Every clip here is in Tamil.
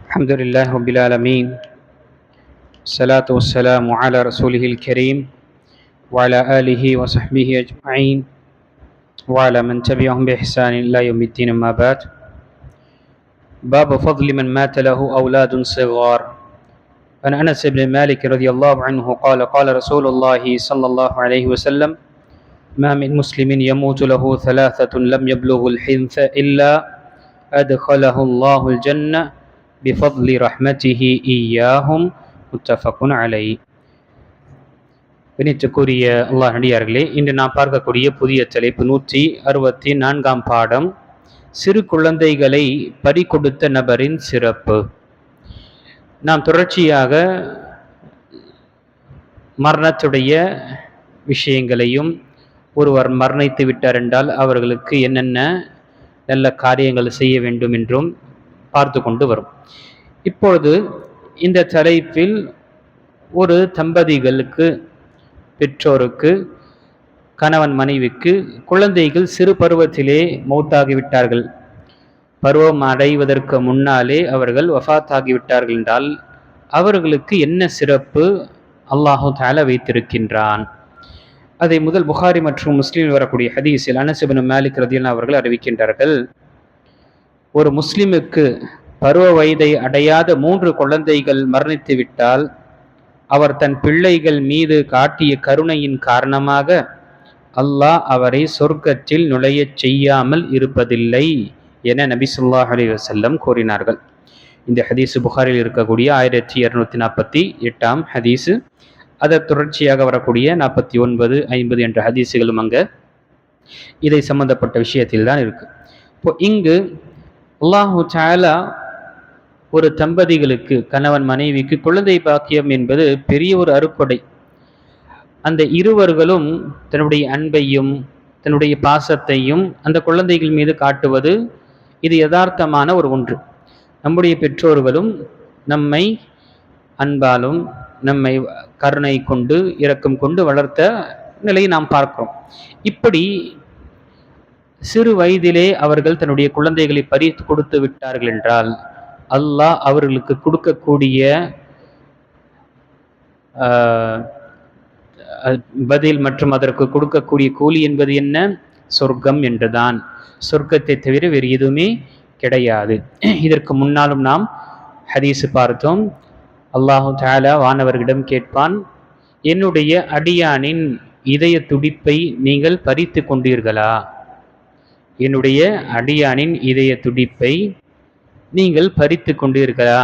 الحمد لله رب العالمين. الصلاة والسلام على رسوله الكريم وعلى آله وصحبه أجمعين وعلى من تبعهم بإحسان إلى يوم الدين. أما بعد. باب فضل من مات له أولاد صغار. عن أنس بن مالك رضي الله عنه قال قال رسول الله صلى الله عليه وسلم: ما من مسلم يموت له ثلاثة لم يبلغ الحنث إلا أدخله الله الجنة بفضل رحمته إياهم. முத்தஃபகுன் அலைஹி. கணித்துக்குரிய அல்லாஹ் நடிகார்களே, இன்று நாம் பார்க்கக்கூடிய புதிய தலைப்பு 164 பாடம், சிறு குழந்தைகளை பறி கொடுத்த நபரின் சிறப்பு. நாம் தொடர்ச்சியாக மரணத்துடைய விஷயங்களையும், ஒருவர் மரணித்து விட்டார் என்றால் அவர்களுக்கு என்னென்ன நல்ல காரியங்கள் செய்ய வேண்டும் என்றும் பார்த்து கொண்டு வரும். இப்பொழுது இந்த தலைப்பில் ஒரு தம்பதிகளுக்கு, பெற்றோருக்கு, கணவன் மனைவிக்கு குழந்தைகள் சிறு பருவத்திலே மௌத்தாகிவிட்டார்கள், பருவம் அடைவதற்கு முன்னாலே அவர்கள் வஃபாத்தாகிவிட்டார்கள் என்றால் அவர்களுக்கு என்ன சிறப்பு அல்லாஹு தஆலா வைத்திருக்கின்றான். அதை முதல் புகாரி மற்றும் முஸ்லிமில் வரக்கூடிய ஹதீஸில் அனஸ் இப்னு மாலிக் ரலியல்லாஹு அவர்கள் அறிவிக்கின்றார்கள், ஒரு முஸ்லிமுக்கு பருவ வயதை அடையாத 3 குழந்தைகள் மரணித்து விட்டால் அவர் தன் பிள்ளைகள் மீது காட்டிய கருணையின் காரணமாக அல்லாஹ் அவரை சொர்க்கத்தில் நுழைய செய்யாமல் இருப்பதில்லை என நபி ஸல்லல்லாஹு அலைஹி வஸல்லம் கூறினார்கள். இந்த ஹதீஸ் புகாரில் இருக்கக்கூடிய 1248 ஹதீஸ். அதை தொடர்ச்சியாக வரக்கூடிய 49, 50 என்ற ஹதீஸுகளும் அங்கே இதை சம்பந்தப்பட்ட விஷயத்தில் தான் இருக்கு. இப்போ இங்கு அல்லாஹு தஆலா ஒரு தம்பதிகளுக்கு, கணவன் மனைவிக்கு குழந்தை பாக்கியம் என்பது பெரிய ஒரு அருட்கொடை. அந்த இருவர்களும் தன்னுடைய அன்பையும் தன்னுடைய பாசத்தையும் அந்த குழந்தைகள் மீது காட்டுவது இது யதார்த்தமான ஒரு ஒன்று. நம்முடைய பெற்றோர்களும் நம்மை அன்பாலும் நம்மை கருணை கொண்டு இரக்கம் கொண்டு வளர்த்த நிலையை நாம் பார்க்கிறோம். இப்படி சிறு வயதிலே அவர்கள் தன்னுடைய குழந்தைகளை பறித்து கொடுத்து விட்டார்கள் என்றால் அல்லாஹ் அவர்களுக்கு கொடுக்கக்கூடிய பதில் மற்றும் அதற்கு கொடுக்கக்கூடிய கூலி என்பது என்ன? சொர்க்கம் என்றுதான். சொர்க்கத்தை தவிர வேறு எதுவுமே கிடையாது. இதற்கு முன்னாலும் நாம் ஹதீஸ் பார்த்தோம். அல்லாஹு தஆலா வானவர்களிடம் கேட்பான், என்னுடைய அடியானின் இதய துடிப்பை நீங்கள் பறித்து கொண்டீர்களா? என்னுடைய அடியானின் இதய துடிப்பை நீங்கள் பறித்து கொண்டீர்களா?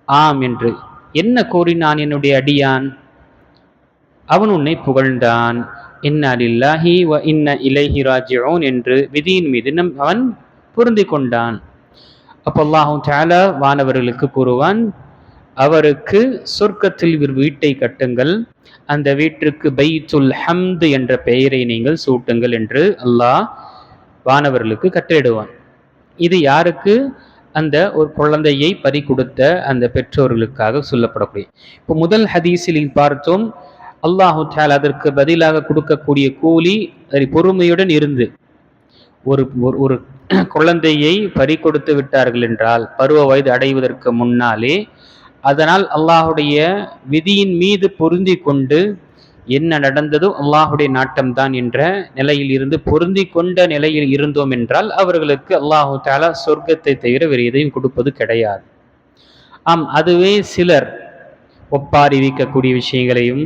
ஆம் என்று. என்ன கூறினான் என்னுடைய அடியான்? அவன் உன்னை புகழ்ந்தான். இன்னா லில்லாஹி வ இன்னா இலைஹி ராஜிஊன் என்று விதியின் மீது அவன் பொருந்தி கொண்டான். அப்போ அல்லாஹு தஆலா வானவர்களுக்கு கூறுவான், அவருக்கு சொர்க்கத்தில் ஒரு வீட்டை கட்டுங்கள், அந்த வீட்டிற்கு பைத்துல் ஹம்து என்ற பெயரை நீங்கள் சூட்டுங்கள் என்று அல்லாஹ் வானவர்களுக்கு கட்டளையிடுவான். இது யாருக்கு? அந்த ஒரு குழந்தையை பறி கொடுத்த அந்த பெற்றோர்களுக்காக சொல்லப்படக்கூடிய. இப்போ முதல் ஹதீஸில் பார்த்தோம், அல்லாஹு தஆலா அதற்கு பதிலாக கொடுக்கக்கூடிய கூலி பொறுமையுடன் இருந்து, ஒரு ஒரு குழந்தையை பறி கொடுத்து விட்டார்கள் என்றால் பருவ வயது அடைவதற்கு முன்னாலே, அதனால் அல்லாஹுடைய விதியின் மீது பொருந்தி கொண்டு என்ன நடந்ததோ அல்லாஹுடைய நாட்டம்தான் என்ற நிலையில் இருந்து பொருந்தி கொண்ட நிலையில் இருந்தோம் என்றால் அவர்களுக்கு அல்லாஹு தஆலா சொர்க்கத்தை தவிர வேறு எதையும் கொடுப்பது கிடையாது. ஆம், அதுவே சிலர் ஒப்பாரி வைக்கக்கூடிய விஷயங்களையும்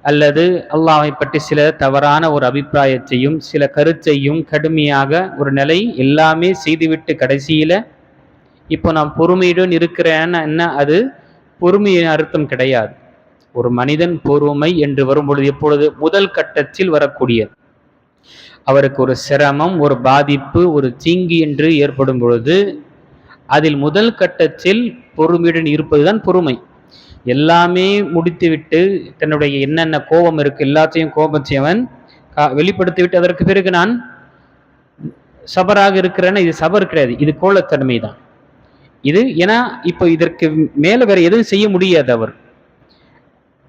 அல்லது அல்லாஹை பற்றி சில தவறான ஒரு அபிப்பிராயத்தையும் சில கருத்தையும் கடுமையாக ஒரு நிலை எல்லாமே செய்துவிட்டு கடைசியில இப்போ நான் பொறுமையுடன் இருக்கிறேன்னு என்ன, அது பொறுமையின் அர்த்தம் கிடையாது. ஒரு மனிதன் பொறுமை என்று வரும்பொழுது எப்பொழுது? முதல் கட்டத்தில் வரக்கூடியது. அவருக்கு ஒரு சிரமம், ஒரு பாதிப்பு, ஒரு தீங்கு என்று ஏற்படும் பொழுது அதில் முதல் கட்டத்தில் பொறுமையுடன் இருப்பதுதான் பொறுமை. எல்லாமே முடித்துவிட்டு தன்னுடைய என்னென்ன கோபம் இருக்கு எல்லாத்தையும் கோபத்தையவன் வெளிப்படுத்திவிட்டு அதற்கு பிறகு நான் சபராக இருக்கிறேன்னா இது சபர் கிடையாது, இது கோலத்தன்மை தான் இது. ஏன்னா இப்போ இதற்கு மேல வேற எதுவும் செய்ய முடியாது அவர்.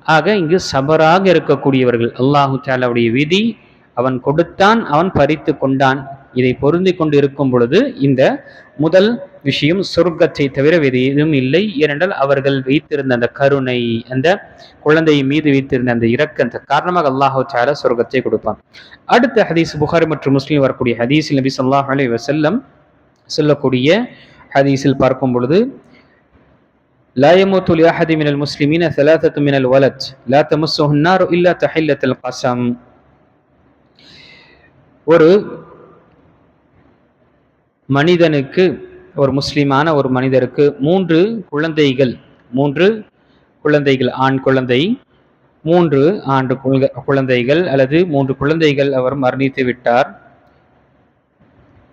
ஆக இங்கு சபராக இருக்கக்கூடியவர்கள், அல்லாஹு தஆலாவுடைய விதி, அவன் கொடுத்தான், அவன் பறித்து கொண்டான், இதை பொருந்தி கொண்டு இருக்கும் பொழுது இந்த முதல் விஷயம் சொர்க்கத்தை தவிர வேறு எதுவும் இல்லை. ஏனென்றால் அவர்கள் வைத்திருந்த அந்த கருணை, அந்த குழந்தை மீது வைத்திருந்த அந்த இரக்கத்தை காரணமாக அல்லாஹு தஆலா சொர்க்கத்தை கொடுப்பான். அடுத்த ஹதீஸ் புகாரி மற்றும் முஸ்லிம் வரக்கூடிய ஹதீஸில் நபி ஸல்லல்லாஹு அலைஹி வஸல்லம் சொல்லக்கூடிய ஹதீஸில் பார்க்கும் பொழுது, லா யமூத்து லி அஹதி மினல் முஸ்லிமீன ஸலாஸத்து மினல் வலத் லா தமஸ்ஸுஹு النار இல்லா தஹில்லத்துல் கஸம். ஒரு மனிதனுக்கு, ஒரு முஸ்லிமான ஒரு மனிதருக்கு மூன்று குழந்தைகள் ஆண் குழந்தை, 3 ஆண்டு குழந்தைகள் அல்லது 3 குழந்தைகள் அவர் மரணித்து விட்டார்.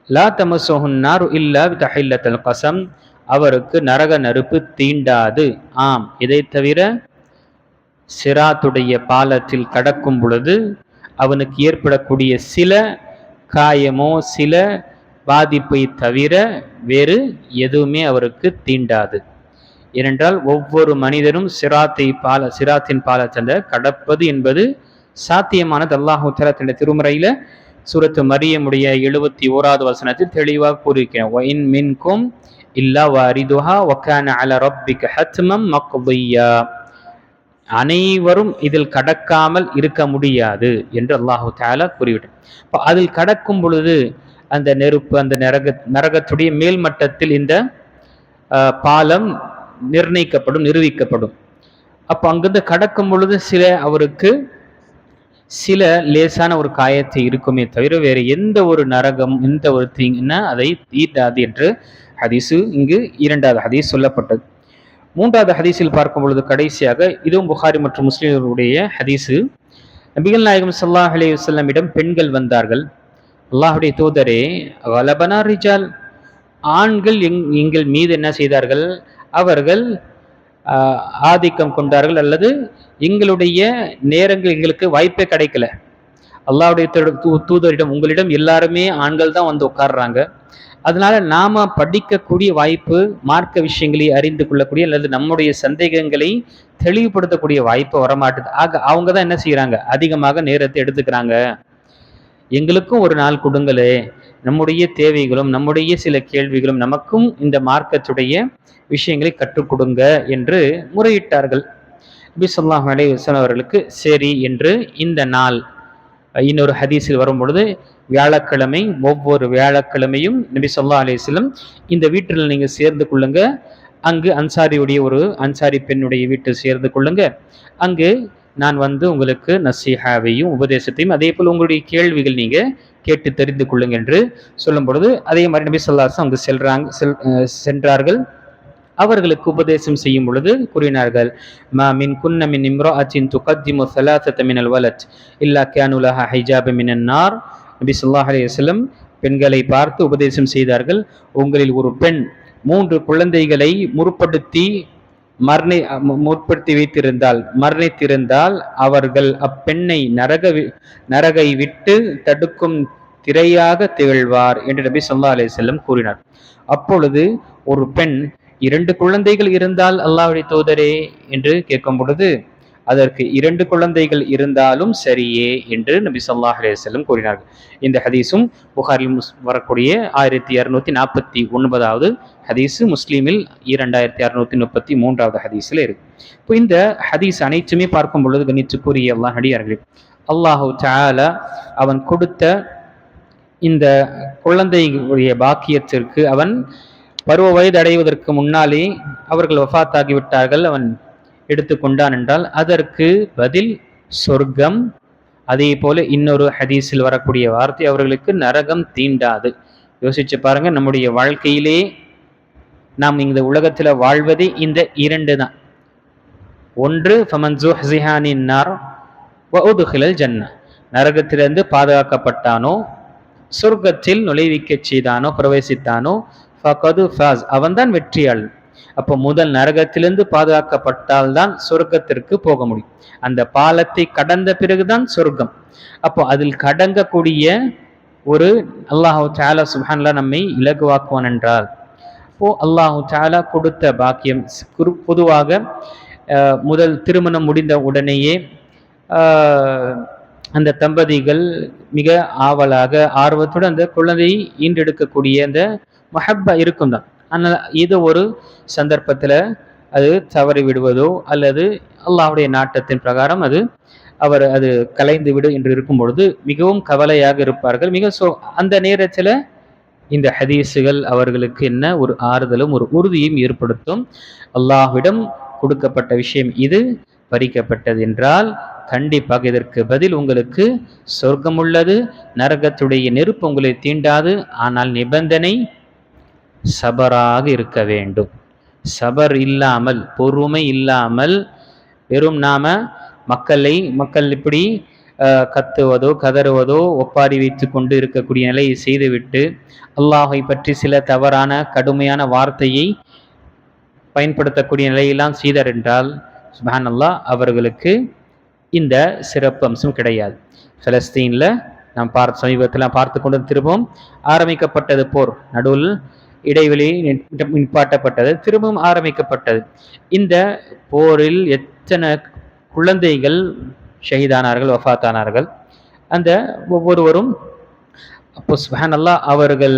லா தமஸ்ஸுஹு النار இல்லா தஹில்லத்துல் கஸம், அவருக்கு நரக நெருப்பு தீண்டாது. ஆம், இதை தவிர சிராத்துடைய பாலத்தில் கடக்கும் பொழுது அவனுக்கு ஏற்படக்கூடிய சில காயமோ சில பாதிப்பை தவிர வேறு எதுவுமே அவருக்கு தீண்டாது. ஏனென்றால் ஒவ்வொரு மனிதனும் சிராத்தின் பாலத்தை கடப்பது என்பது சாத்தியமானது. அல்லாஹு தஆலா தன்னுடைய திருமறையில சூரத்து மரியமுடைய 71வது வசனத்தில் தெளிவாக கூறியிருக்கிறார், வ இன் மின்கும் இல்லா வாரிதுஹா வ கான அலா ரப்பிக ஹத்மம் மக்தியா. அனைவரும் இதில் கடக்காமல் இருக்க முடியாது என்று அல்லாஹு தஆலா கூறிவிட்டார். அதில் கடக்கும் பொழுது அந்த நெருப்பு, அந்த நரகத்துடைய மேல்மட்டத்தில் இந்த பாலம் நிறுவிக்கப்படும். அப்போ அங்கிருந்து கடக்கும் பொழுது அவருக்கு சில லேசான ஒரு காயத்தை இருக்குமே தவிர வேறு எந்த ஒரு நரகம், எந்த ஒரு தீங்குன்னா அதை தீட்டாது என்று ஹதீஸு இங்கு 2வது ஹதீஸ் சொல்லப்பட்டது. 3வது ஹதீஸில் பார்க்கும் பொழுது கடைசியாக, இதுவும் புகாரி மற்றும் முஸ்லிம்களுடைய ஹதீஸு, நபிகள் நாயகம் ஸல்லல்லாஹு அலைஹி வஸல்லமிடம் பெண்கள் வந்தார்கள். அல்லாஹுடைய தூதரே, கலபனா ரிஜால், ஆண்கள் எங்கள் மீது என்ன செய்தார்கள், அவர்கள் ஆதிக்கம் கொண்டார்கள், அல்லது எங்களுடைய நேரங்கள் எங்களுக்கு வாய்ப்பே கிடைக்கல. அல்லாஹுடைய தூதரிடம், உங்களிடம் எல்லாருமே ஆண்கள் தான் வந்து உட்கார்றாங்க, அதனால நாம படிக்கக்கூடிய வாய்ப்பு, மார்க்க விஷயங்களை அறிந்து கொள்ளக்கூடிய அல்லது நம்முடைய சந்தேகங்களை தெளிவுபடுத்தக்கூடிய வாய்ப்பு வரமாட்டுது. ஆக அவங்க தான் என்ன செய்யறாங்க, அதிகமாக நேரத்தை எடுத்துக்கிறாங்க. எங்களுக்கும் ஒரு நாள் கொடுங்களே, நம்முடைய தேவைகளும் நம்முடைய சில கேள்விகளும் நமக்கும் இந்த மார்க்கத்துடைய விஷயங்களை கற்றுக் கொடுங்க என்று முறையிட்டார்கள். நபி ஸல்லல்லாஹு அலைஹி வஸல்லம் அவர்களுக்கு சரி என்று இந்த நாள், இன்னொரு ஹதீஸில் வரும் பொழுது வியாழக்கிழமை, ஒவ்வொரு வியாழக்கிழமையும் நபி ஸல்லல்லாஹு அலைஹி வஸல்லம் இந்த வீட்டில் நீங்கள் சேர்ந்து கொள்ளுங்க, அங்கு ஒரு அன்சாரி பெண்ணுடைய வீட்டில் சேர்ந்து கொள்ளுங்க, அங்கு நான் வந்து உங்களுக்கு நசீஹாவையும் உபதேசத்தையும் அதே போல் உங்களுடைய கேள்விகள் நீங்க கேட்டு தெரிந்து கொள்ளுங்க என்று சொல்லும் பொழுது, அதே மாதிரி நபி ஸல்லல்லாஹு அலைஹி வஸல்லம் அங்கு சென்றார்கள். அவர்களுக்கு உபதேசம் செய்யும் பொழுது கூறினார்கள், மா மின் குன்ன மின் இம்ராஅத்தின் துகத்திமு ஸலாஸத மினல் வலத் இல்லா கானு லஹா ஹிஜாப மினன் நார். நபி ஸல்லல்லாஹு அலைஹி வஸல்லம் பெண்களை பார்த்து உபதேசம் செய்தார்கள், உங்களில் ஒரு பெண் 3 குழந்தைகளை முற்படுத்தி வைத்திருந்தால், மரணித்திருந்தால் அவர்கள் அப்பெண்ணை நரகை விட்டு தடுக்கும் திரையாக திகழ்வார் என்று நபி ஸல்லல்லாஹு அலைஹி வஸல்லம் கூறினார். அப்பொழுது ஒரு பெண் 2 குழந்தைகள் இருந்தால் அல்லாஹ்வுடைய தூதரே என்று கேட்கும் பொழுது, அதற்கு 2 குழந்தைகள் இருந்தாலும் சரியே என்று நபி ஸல்லல்லாஹு அலைஹி வஸல்லம் கூறினார்கள். இந்த ஹதீஸும் புகாரில் வரக்கூடிய 1649வது ஹதீஸு, முஸ்லீமில் 2633வது ஹதீஸில் இருக்கு. இப்போ இந்த ஹதீஸ் அனைத்துமே பார்க்கும் பொழுது கணித்துக்குரிய அல்லாஹ் அடியார்களே, அல்லாஹு தஆலா அவன் கொடுத்த இந்த குழந்தைகளுடைய பாக்கியத்திற்கு, அவன் பருவ வயது அடைவதற்கு முன்னாலே அவர்கள் வஃபாத்தாகிவிட்டார்கள், அவன் எடுத்துக்கொண்டான் என்றால் அதற்கு பதில் சொர்க்கம். அதே போல இன்னொரு ஹதீஸில் வரக்கூடிய வார்த்தை, அவர்களுக்கு நரகம் தீண்டாது. யோசிச்சு பாருங்க, நம்முடைய வாழ்க்கையிலே நாம் இந்த உலகத்துல வாழ்வதே இந்த 2 தான். ஒன்று ஃபமன் ஸுஹ்ஸிஹா அனின் நார் வ உத்கிலல் ஜன்னah, நரகத்திலிருந்து பாதுகாக்கப்பட்டானோ, சொர்க்கத்தில் நுழைவிக்க செய்தானோ, பிரவேசித்தானோ, ஃபகது ஃபாஸ், அவன்தான் வெற்றியாளன். அப்போ முதல் நரகத்திலிருந்து பாதுகாக்கப்பட்டால் தான் சொர்க்கத்திற்கு போக முடியும். அந்த பாலத்தை கடந்த பிறகுதான் சொர்க்கம். அப்போ அதில் கடங்கக்கூடிய ஒரு அல்லாஹு தஆலா சுப்ஹானல்லாஹ் நம்மை இலகுவாக்குவான் என்றால், அப்போ அல்லாஹு தஆலா கொடுத்த பாக்கியம். பொதுவாக முதல் திருமணம் முடிந்த உடனேயே அந்த தம்பதிகள் மிக ஆவலாக ஆர்வத்துடன் அந்த குழந்தையை ஈன்றெடுக்கக்கூடிய அந்த மஹப்பா இருக்கும் தான். ஆனால் ஏதோ ஒரு சந்தர்ப்பத்தில் அது தவறி விடுவதோ அல்லது அல்லாஹ்வுடைய நாட்டத்தின் பிரகாரம் அது கலைந்து விடு என்று இருக்கும் பொழுது மிகவும் கவலையாக இருப்பார்கள். அந்த நேரத்தில் இந்த ஹதீஸுகள் அவர்களுக்கு என்ன ஒரு ஆறுதலும் ஒரு உறுதியும் ஏற்படுத்தும். அல்லாஹ்விடம் கொடுக்கப்பட்ட விஷயம் இது, பறிக்கப்பட்டது என்றால் கண்டிப்பாக இதற்கு பதில் உங்களுக்கு சொர்க்கம் உள்ளது, நரகத்துடைய நெருப்பு உங்களை தீண்டாது. ஆனால் நிபந்தனை சபராக இருக்க வேண்டும். சபர் இல்லாமல், பொறுமை இல்லாமல், வெறும் மக்கள் இப்படி கத்துவதோ கதறுவதோ ஒப்பாரி வைத்து கொண்டு இருக்கக்கூடிய நிலையை செய்துவிட்டு அல்லாஹை பற்றி சில தவறான கடுமையான வார்த்தையை பயன்படுத்தக்கூடிய நிலையெல்லாம் செய்தார் என்றால் சுப்ஹானல்லாஹ், அவர்களுக்கு இந்த சிறப்பு அம்சம் கிடையாது. பலஸ்தீனில் நாம் சமீபத்தில் பார்த்து கொண்டு திரும்பவும் ஆரம்பிக்கப்பட்டது போர், நடுவில் இடைவெளி நிப்பாட்டப்பட்டது, திரும்பவும் ஆரம்பிக்கப்பட்டது. இந்த போரில் எத்தனை குழந்தைகள் ஷஹீதானார்கள், வஃபாத்தானார்கள். அந்த ஒவ்வொருவரும் அப்போ சுப்ஹானல்லாஹ், அவர்கள்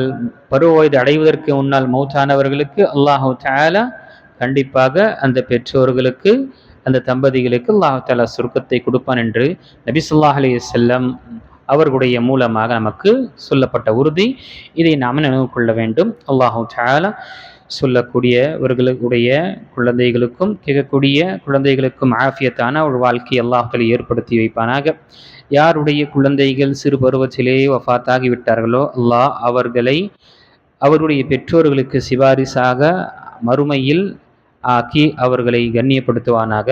பருவ வயது அடைவதற்கு முன்னால் மௌத்தானவர்களுக்கு அல்லாஹு தஆலா கண்டிப்பாக அந்த பெற்றோர்களுக்கு, அந்த தம்பதிகளுக்கு அல்லாஹு தஆலா சொர்க்கத்தை கொடுப்பான் என்று நபி ஸல்லல்லாஹு அலைஹி வஸல்லம் அவர்களுடைய மூலமாக நமக்கு சொல்லப்பட்ட உறுதி. இதை நாம் நினைவு கொள்ள வேண்டும். அல்லாஹு தஆலா சொல்லக்கூடியவர்களுடைய குழந்தைகளுக்கும் கேட்கக்கூடிய குழந்தைகளுக்கும் ஆஃபியத்தான ஒரு வாழ்க்கையை அல்லாஹ் தஆலா ஏற்படுத்தி வைப்பானாக. யாருடைய குழந்தைகள் சிறு பருவத்திலே வஃபாத்தாகி விட்டார்களோ அல்லாஹ் அவர்களை அவருடைய பெற்றோர்களுக்கு சிபாரிசாக மறுமையில் ஆக்கி அவர்களை கண்ணியப்படுத்துவானாக.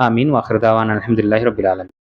ஆமீன். வாஹிர் தாவானா அல்ஹம்துலில்லாஹி ரப்பில் ஆலமீன்.